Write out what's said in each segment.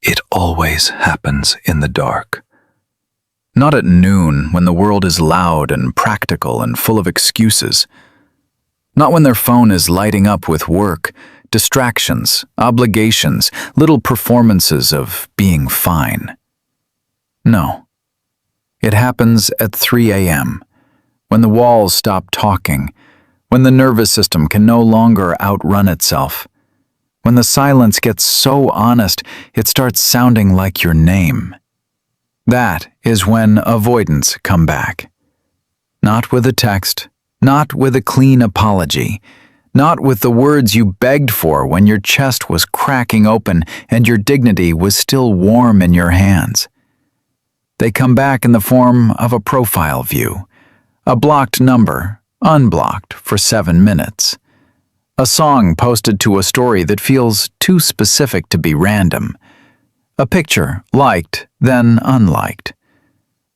It always happens in the dark. Not at noon when the world is loud and practical and full of excuses. Not when their phone is lighting up with work, distractions, obligations, little performances of being fine. No. It happens at 3 a.m., when the walls stop talking, when the nervous system can no longer outrun itself, when the silence gets so honest it starts sounding like your name. That is when avoidants come back. Not with a text, not with a clean apology, not with the words you begged for when your chest was cracking open and your dignity was still warm in your hands. They come back in the form of a profile view, a blocked number, unblocked for 7 minutes. A song posted to a story that feels too specific to be random. A picture liked, then unliked.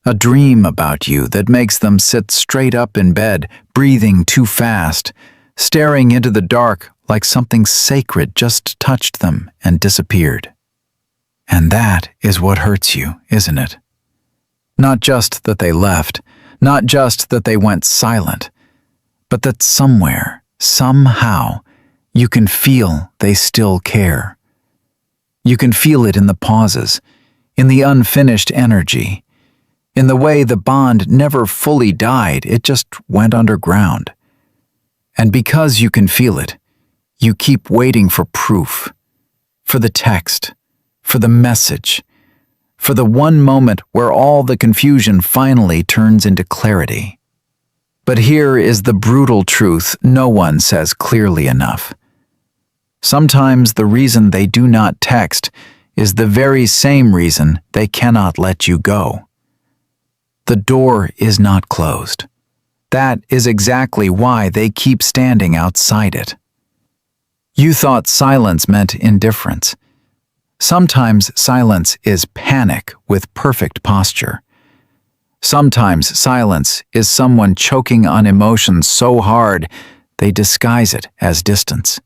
A dream about you that makes them sit straight up in bed, breathing too fast, staring into the dark like something sacred just touched them and disappeared. And that is what hurts you, isn't it? Not just that they left, not just that they went silent, but that somewhere, somehow, you can feel they still care. You can feel it in the pauses, in the unfinished energy, in the way the bond never fully died, it just went underground. And because you can feel it, you keep waiting for proof, for the text, for the message, for the one moment where all the confusion finally turns into clarity. But here is the brutal truth no one says clearly enough. Sometimes the reason they do not text is the very same reason they cannot let you go. The door is not closed. That is exactly why they keep standing outside it. You thought silence meant indifference. Sometimes silence is panic with perfect posture. Sometimes silence is someone choking on emotions so hard they disguise it as distance.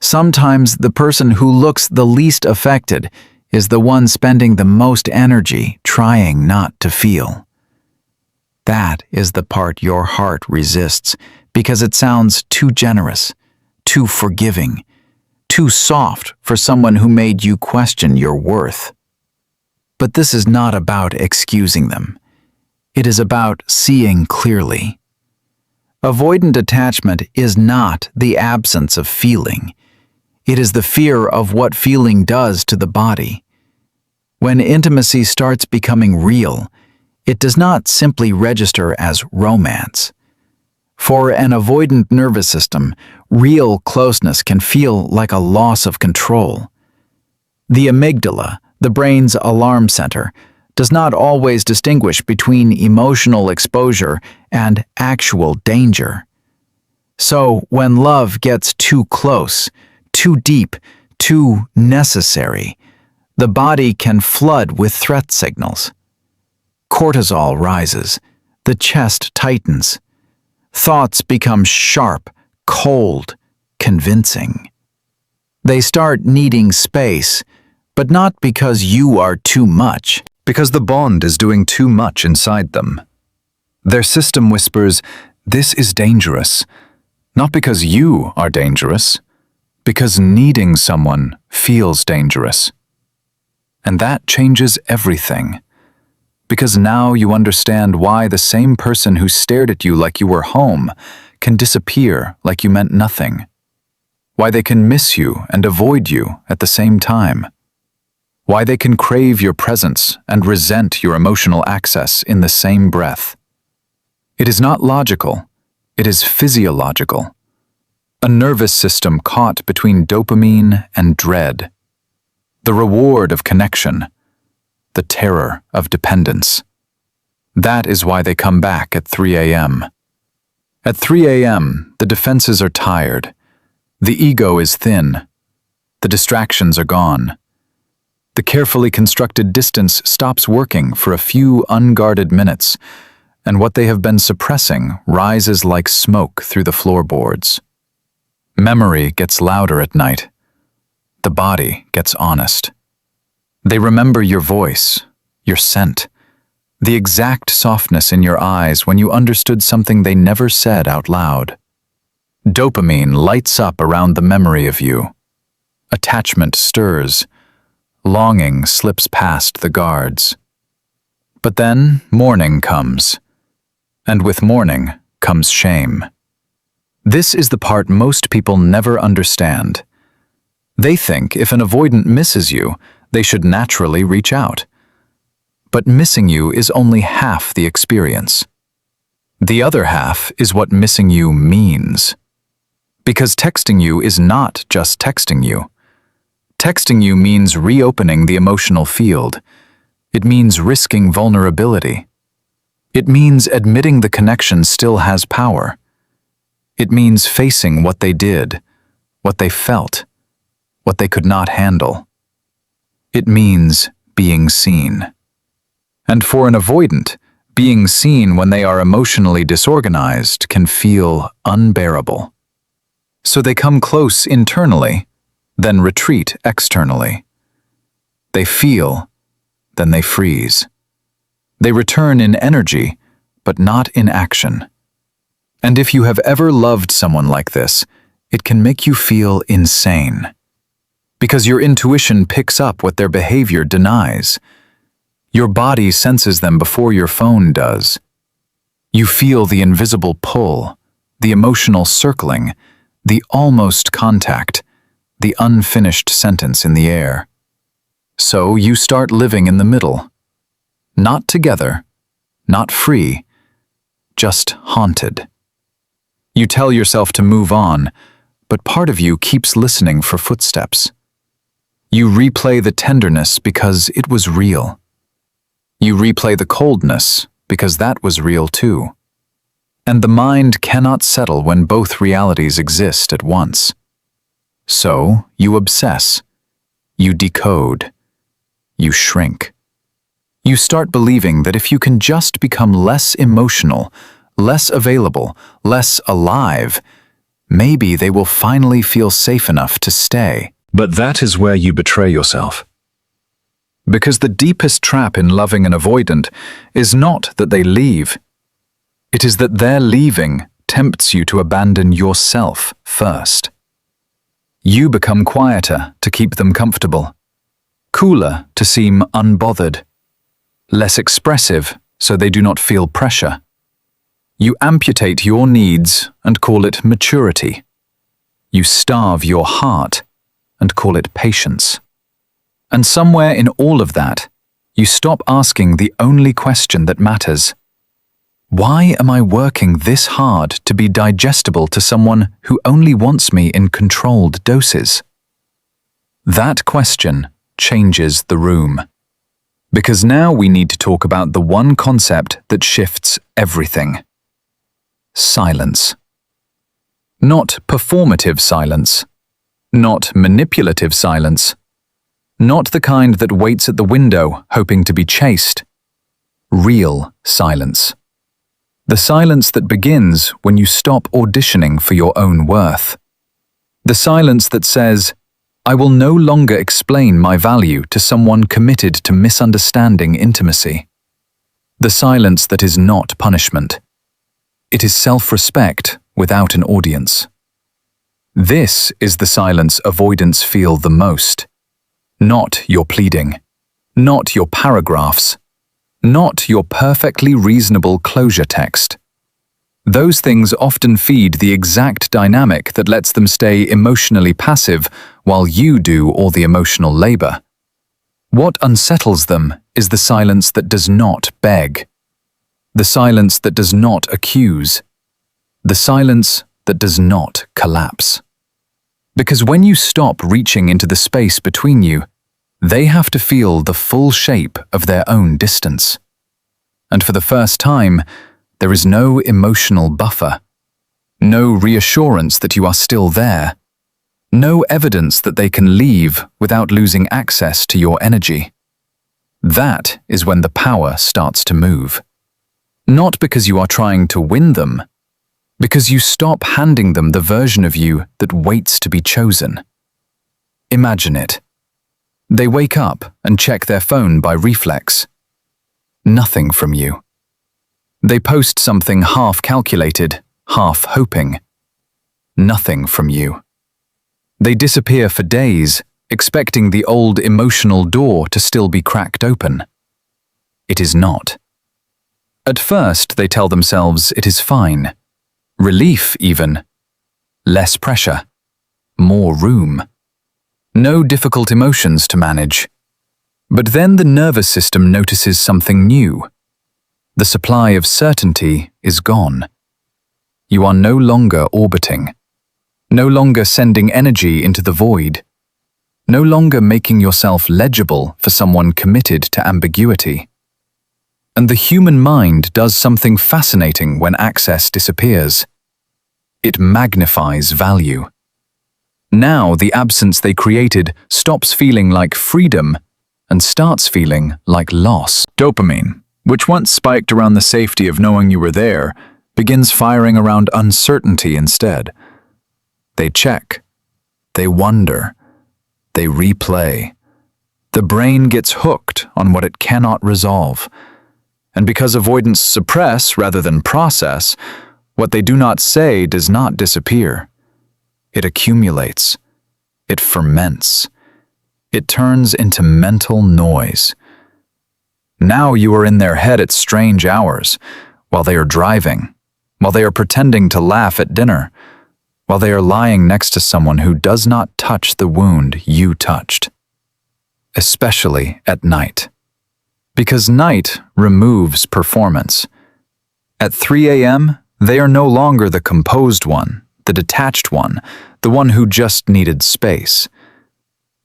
Sometimes the person who looks the least affected is the one spending the most energy trying not to feel. That is the part your heart resists because it sounds too generous, too forgiving, too soft for someone who made you question your worth. But this is not about excusing them. It is about seeing clearly. Avoidant attachment is not the absence of feeling. It is the fear of what feeling does to the body. When intimacy starts becoming real, it does not simply register as romance. For an avoidant nervous system, real closeness can feel like a loss of control. The amygdala, the brain's alarm center, does not always distinguish between emotional exposure and actual danger. So when love gets too close, too deep, too necessary, the body can flood with threat signals. Cortisol rises, the chest tightens. Thoughts become sharp, cold, convincing. They start needing space, but not because you are too much. Because the bond is doing too much inside them. Their system whispers, "This is dangerous," not because you are dangerous, because needing someone feels dangerous. And that changes everything. Because now you understand why the same person who stared at you like you were home can disappear like you meant nothing. Why they can miss you and avoid you at the same time. Why they can crave your presence and resent your emotional access in the same breath. It is not logical, it is physiological. A nervous system caught between dopamine and dread. The reward of connection, the terror of dependence. That is why they come back at 3 a.m. At 3 a.m., the defenses are tired. The ego is thin. The distractions are gone. The carefully constructed distance stops working for a few unguarded minutes, and what they have been suppressing rises like smoke through the floorboards. Memory gets louder at night. The body gets honest. They remember your voice, your scent, the exact softness in your eyes when you understood something they never said out loud. Dopamine lights up around the memory of you. Attachment stirs. Longing slips past the guards. But then morning comes. And with morning comes shame. This is the part most people never understand. They think if an avoidant misses you, they should naturally reach out. But missing you is only half the experience. The other half is what missing you means. Because texting you is not just texting you. Texting you means reopening the emotional field. It means risking vulnerability. It means admitting the connection still has power. It means facing what they did, what they felt, what they could not handle. It means being seen. And for an avoidant, being seen when they are emotionally disorganized can feel unbearable. So they come close internally, then retreat externally. They feel, then they freeze. They return in energy, but not in action. And if you have ever loved someone like this, it can make you feel insane. Because your intuition picks up what their behavior denies. Your body senses them before your phone does. You feel the invisible pull, the emotional circling, the almost contact, the unfinished sentence in the air. So you start living in the middle. Not together, not free, just haunted. You tell yourself to move on, but part of you keeps listening for footsteps. You replay the tenderness because it was real. You replay the coldness because that was real too. And the mind cannot settle when both realities exist at once. So you obsess, you decode, you shrink. You start believing that if you can just become less emotional, less available, less alive, maybe they will finally feel safe enough to stay. But that is where you betray yourself. Because the deepest trap in loving an avoidant is not that they leave. It is that their leaving tempts you to abandon yourself first. You become quieter to keep them comfortable, cooler to seem unbothered, less expressive so they do not feel pressure. You amputate your needs and call it maturity. You starve your heart and call it patience. And somewhere in all of that, you stop asking the only question that matters. Why am I working this hard to be digestible to someone who only wants me in controlled doses? That question changes the room. Because now we need to talk about the one concept that shifts everything. Silence. Not performative silence. Not manipulative silence. Not the kind that waits at the window hoping to be chased. Real silence. The silence that begins when you stop auditioning for your own worth. The silence that says, I will no longer explain my value to someone committed to misunderstanding intimacy. The silence that is not punishment. It is self-respect without an audience. This is the silence avoidants feel the most. Not your pleading. Not your paragraphs. Not your perfectly reasonable closure text. Those things often feed the exact dynamic that lets them stay emotionally passive while you do all the emotional labor. What unsettles them is the silence that does not beg. The silence that does not accuse. The silence that does not collapse. Because when you stop reaching into the space between you, they have to feel the full shape of their own distance. And for the first time, there is no emotional buffer. No reassurance that you are still there. No evidence that they can leave without losing access to your energy. That is when the power starts to move. Not because you are trying to win them, because you stop handing them the version of you that waits to be chosen. Imagine it. They wake up and check their phone by reflex. Nothing from you. They post something half calculated, half hoping. Nothing from you. They disappear for days, expecting the old emotional door to still be cracked open. It is not. At first, they tell themselves it is fine. Relief, even. Less pressure. More room. No difficult emotions to manage. But then the nervous system notices something new. The supply of certainty is gone. You are no longer orbiting. No longer sending energy into the void. No longer making yourself legible for someone committed to ambiguity. And the human mind does something fascinating when access disappears. It magnifies value. Now the absence they created stops feeling like freedom and starts feeling like loss. Dopamine, which once spiked around the safety of knowing you were there, begins firing around uncertainty instead. They check. They wonder. They replay. The brain gets hooked on what it cannot resolve. And because avoidants suppress rather than process, what they do not say does not disappear. It accumulates. It ferments. It turns into mental noise. Now you are in their head at strange hours, while they are driving, while they are pretending to laugh at dinner, while they are lying next to someone who does not touch the wound you touched. Especially at night. Because night removes performance. At 3 a.m., they are no longer the composed one, the detached one, the one who just needed space.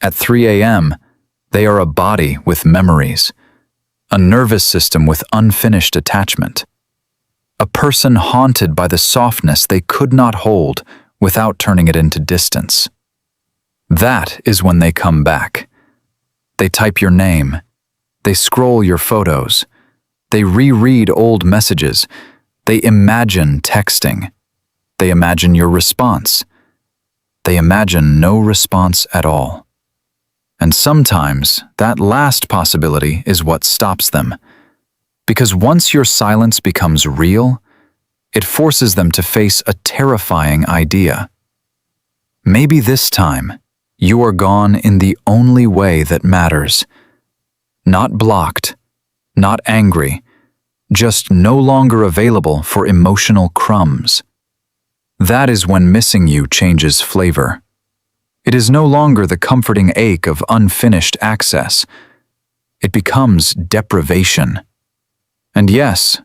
At 3 a.m., they are a body with memories, a nervous system with unfinished attachment, a person haunted by the softness they could not hold without turning it into distance. That is when they come back. They type your name. They scroll your photos. They reread old messages. They imagine texting. They imagine your response. They imagine no response at all. And sometimes that last possibility is what stops them. Because once your silence becomes real, it forces them to face a terrifying idea. Maybe this time, you are gone in the only way that matters. Not blocked, not angry, just no longer available for emotional crumbs. That is when missing you changes flavor. It is no longer the comforting ache of unfinished access. It becomes deprivation. And yes,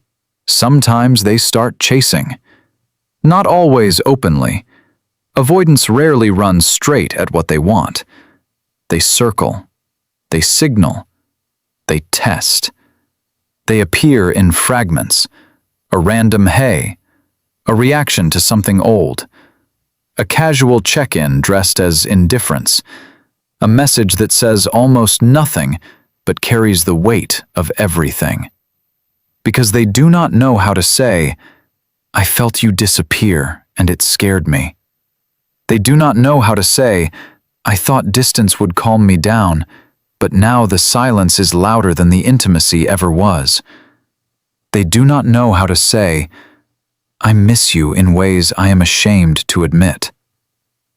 sometimes they start chasing. Not always openly. Avoidants rarely run straight at what they want. They circle. They signal. They test. They appear in fragments. A random hey. A reaction to something old. A casual check-in dressed as indifference. A message that says almost nothing but carries the weight of everything. Because they do not know how to say, "I felt you disappear and it scared me." They do not know how to say, "I thought distance would calm me down, but now the silence is louder than the intimacy ever was." They do not know how to say, "I miss you in ways I am ashamed to admit."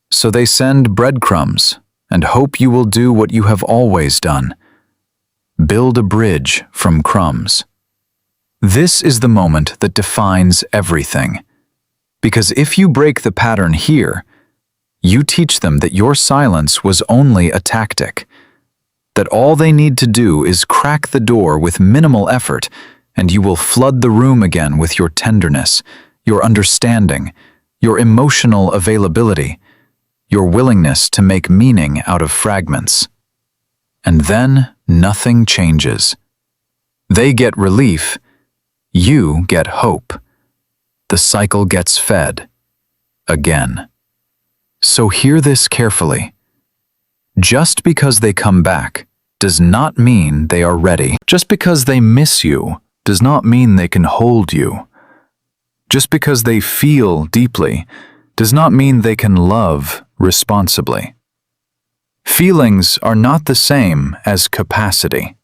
So they send breadcrumbs and hope you will do what you have always done. Build a bridge from crumbs. This is the moment that defines everything. Because if you break the pattern here, you teach them that your silence was only a tactic, that all they need to do is crack the door with minimal effort, and you will flood the room again with your tenderness, your understanding, your emotional availability, your willingness to make meaning out of fragments. And then nothing changes. They get relief, you get hope. The cycle gets fed. Again. So hear this carefully. Just because they come back does not mean they are ready. Just because they miss you does not mean they can hold you. Just because they feel deeply does not mean they can love responsibly. Feelings are not the same as capacity.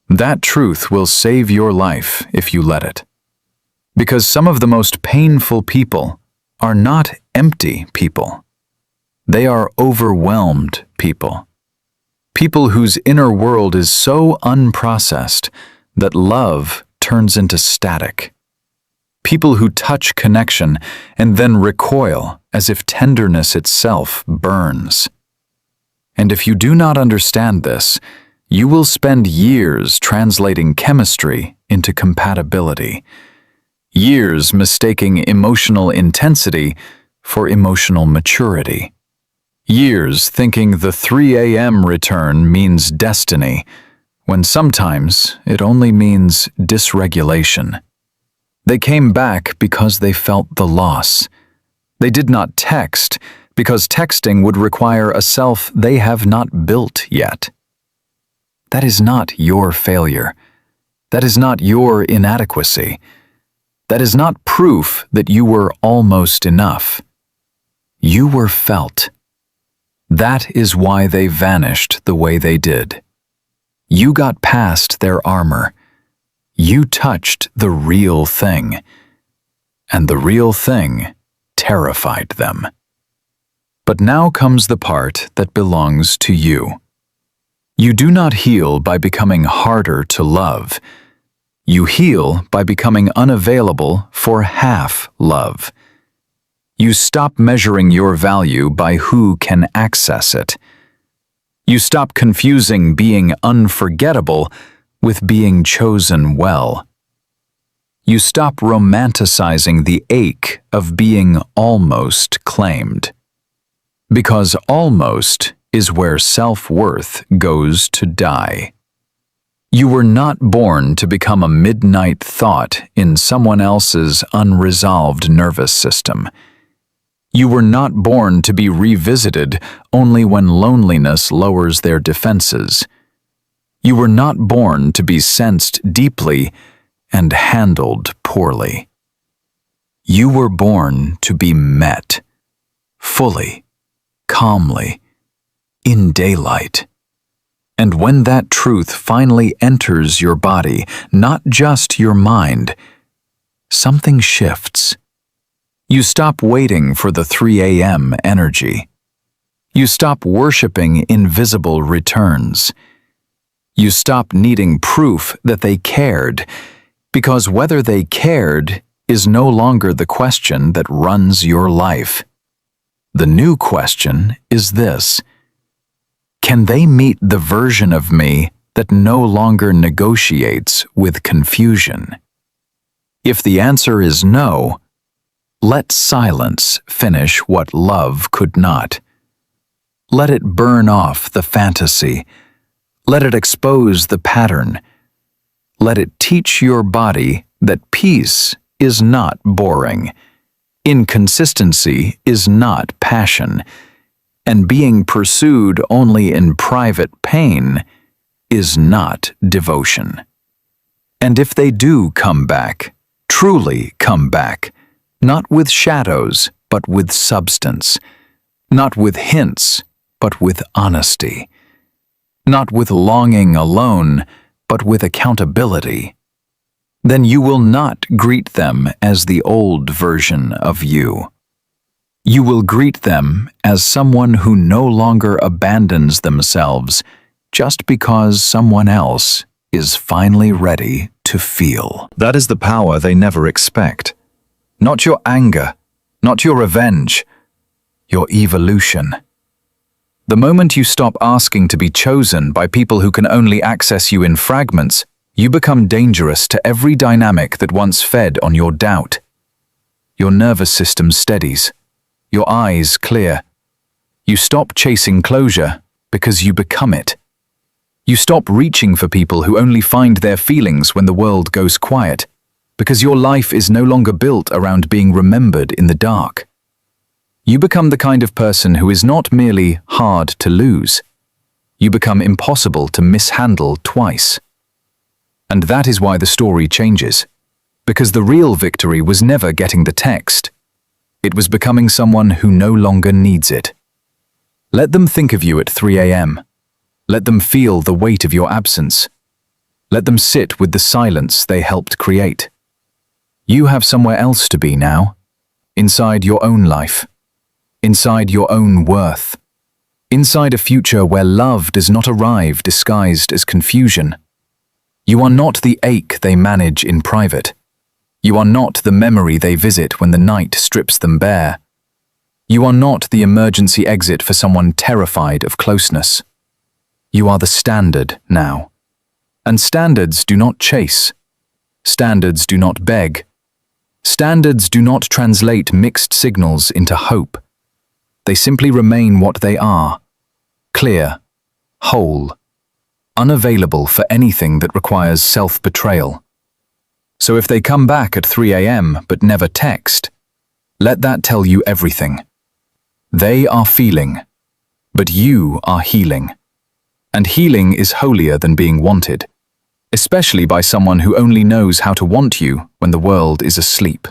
That truth will save your life if you let it. Because some of the most painful people are not empty people. They are overwhelmed people. People whose inner world is so unprocessed that love turns into static. People who touch connection and then recoil as if tenderness itself burns. And if you do not understand this, you will spend years translating chemistry into compatibility, years mistaking emotional intensity for emotional maturity, years thinking the 3 a.m. return means destiny, when sometimes it only means dysregulation. They came back because they felt the loss. They did not text because texting would require a self they have not built yet. That is not your failure. That is not your inadequacy. That is not proof that you were almost enough. You were felt. That is why they vanished the way they did. You got past their armor. You touched the real thing. And the real thing terrified them. But now comes the part that belongs to you. You do not heal by becoming harder to love. You heal by becoming unavailable for half love. You stop measuring your value by who can access it. You stop confusing being unforgettable with being chosen well. You stop romanticizing the ache of being almost claimed. Because almost is where self-worth goes to die. You were not born to become a midnight thought in someone else's unresolved nervous system. You were not born to be revisited only when loneliness lowers their defenses. You were not born to be sensed deeply and handled poorly. You were born to be met, fully, calmly, in daylight. And when that truth finally enters your body, not just your mind, something shifts. You stop waiting for the 3 a.m. energy. You stop worshiping invisible returns. You stop needing proof that they cared, because whether they cared is no longer the question that runs your life. The new question is this: can they meet the version of me that no longer negotiates with confusion? If the answer is no, let silence finish what love could not. Let it burn off the fantasy. Let it expose the pattern. Let it teach your body that peace is not boring, inconsistency is not passion, and being pursued only in private pain is not devotion. And if they do come back, truly come back, not with shadows, but with substance, not with hints, but with honesty, not with longing alone, but with accountability, then you will not greet them as the old version of you. You will greet them as someone who no longer abandons themselves just because someone else is finally ready to feel. That is the power they never expect. Not your anger, not your revenge, your evolution. The moment you stop asking to be chosen by people who can only access you in fragments, you become dangerous to every dynamic that once fed on your doubt. Your nervous system steadies. Your eyes clear. You stop chasing closure because you become it. You stop reaching for people who only find their feelings when the world goes quiet, because your life is no longer built around being remembered in the dark. You become the kind of person who is not merely hard to lose. You become impossible to mishandle twice. And that is why the story changes, because the real victory was never getting the text. It was becoming someone who no longer needs it. Let them think of you at 3 a.m. Let them feel the weight of your absence. Let them sit with the silence they helped create. You have somewhere else to be now, inside your own life, inside your own worth, inside a future where love does not arrive disguised as confusion. You are not the ache they manage in private. You are not the memory they visit when the night strips them bare. You are not the emergency exit for someone terrified of closeness. You are the standard now. And standards do not chase. Standards do not beg. Standards do not translate mixed signals into hope. They simply remain what they are: clear, whole, unavailable for anything that requires self-betrayal. So if they come back at 3 a.m. but never text, let that tell you everything. They are feeling, but you are healing. And healing is holier than being wanted, especially by someone who only knows how to want you when the world is asleep.